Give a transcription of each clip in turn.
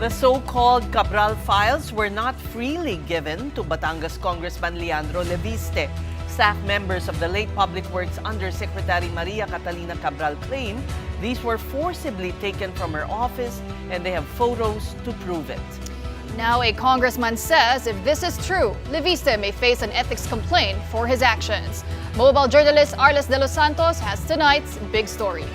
The so-called Cabral files were not freely given to Batangas Congressman Leandro Leviste. Staff members of the late Public Works Undersecretary Maria Catalina Cabral claim these were forcibly taken from her office and they have photos to prove it. Now a congressman says if this is true, Leviste may face an ethics complaint for his actions. Mobile journalist Arles Delos Santos has tonight's big story.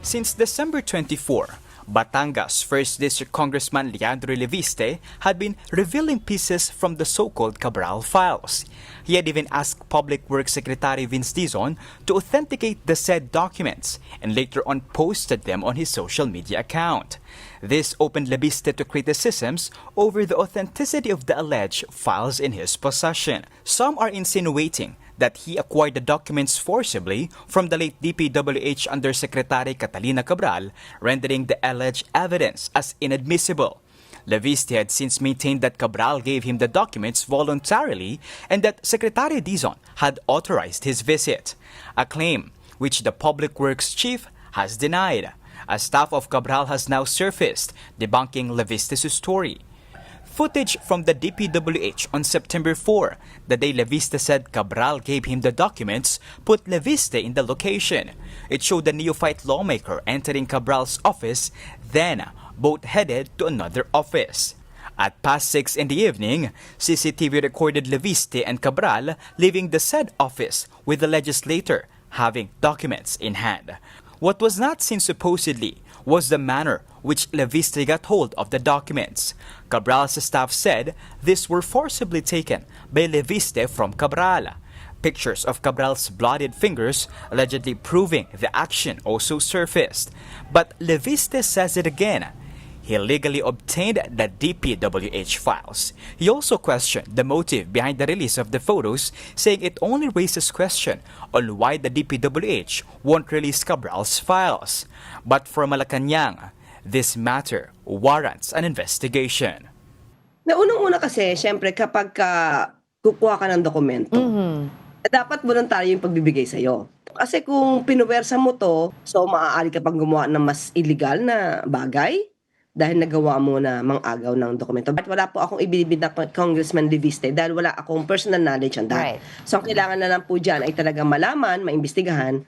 Since December 24, Batangas 1st District Congressman Leandro Leviste had been revealing pieces from the so-called Cabral files. He had even asked Public Works Secretary Vince Dizon to authenticate the said documents and later on posted them on his social media account. This opened Leviste to criticisms over the authenticity of the alleged files in his possession. Some are insinuating that he acquired the documents forcibly from the late DPWH Undersecretary Catalina Cabral, rendering the alleged evidence as inadmissible. Leviste had since maintained that Cabral gave him the documents voluntarily and that Secretary Dizon had authorized his visit, a claim which the Public Works Chief has denied. A staff of Cabral has now surfaced, debunking Leviste's story. Footage from the DPWH on September 4, the day Leviste said Cabral gave him the documents, put Leviste in the location. It showed the neophyte lawmaker entering Cabral's office, then both headed to another office. At past 6 in the evening, CCTV recorded Leviste and Cabral leaving the said office with the legislator having documents in hand. What was not seen supposedly was the manner which Leviste got hold of the documents. Cabral's staff said these were forcibly taken by Leviste from Cabral. Pictures of Cabral's bloodied fingers allegedly proving the action also surfaced. But Leviste says it again. He legally obtained the DPWH files. He also questioned the motive behind the release of the photos, saying it only raises question on why the DPWH won't release Cabral's files. But for Malacanang, this matter warrants an investigation. Na unang-una kasi, syempre kapag kukuha ka ng dokumento, dapat voluntaryo yung pagbibigay sa'yo. Kasi kung pinuwersa mo to, so maaari ka pang gumawa ng mas illegal na bagay dahil nagawa mo na mang-agaw ng dokumento. But wala po akong ibinibid na Congressman Leviste dahil wala akong personal knowledge on that. Right. So ang kailangan na lang po dyan ay talagang malaman, maimbestigahan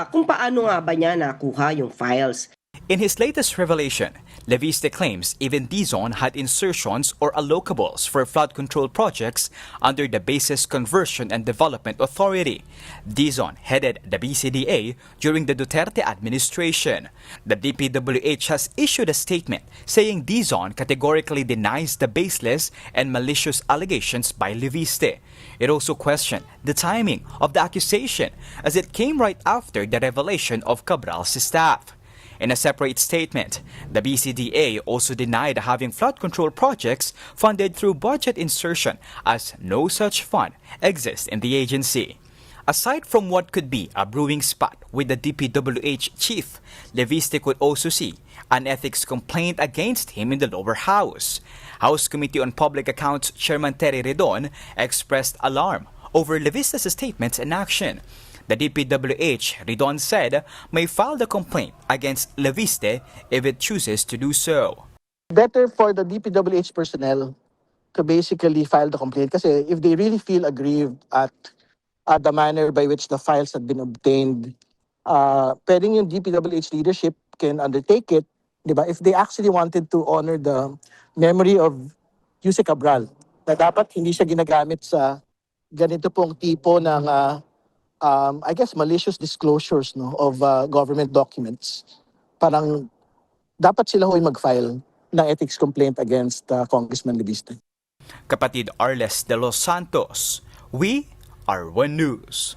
kung paano nga ba niya nakuha yung files. In his latest revelation, Leviste claims even Dizon had insertions or allocables for flood control projects under the Basis Conversion and Development Authority. Dizon headed the BCDA during the Duterte administration. The DPWH has issued a statement saying Dizon categorically denies the baseless and malicious allegations by Leviste. It also questioned the timing of the accusation as it came right after the revelation of Cabral's staff. In a separate statement, the BCDA also denied having flood control projects funded through budget insertion as no such fund exists in the agency. Aside from what could be a brewing spat with the DPWH chief, Leviste could also see an ethics complaint against him in the lower house. House Committee on Public Accounts Chairman Terry Redon expressed alarm over Leviste's statements and action. The DPWH, Redon said, may file the complaint against Leviste if it chooses to do so. Better for the DPWH personnel to basically file the complaint kasi if they really feel aggrieved at the manner by which the files had been obtained, pwedeng yung DPWH leadership can undertake it, di ba? If they actually wanted to honor the memory of Usec Cabral, na dapat hindi siya ginagamit sa ganito pong tipo ng I guess malicious disclosures of government documents. Parang dapat sila ho'y mag-file ng ethics complaint against Congressman Leviste. Kapatid Arles Delos Santos, we are One News.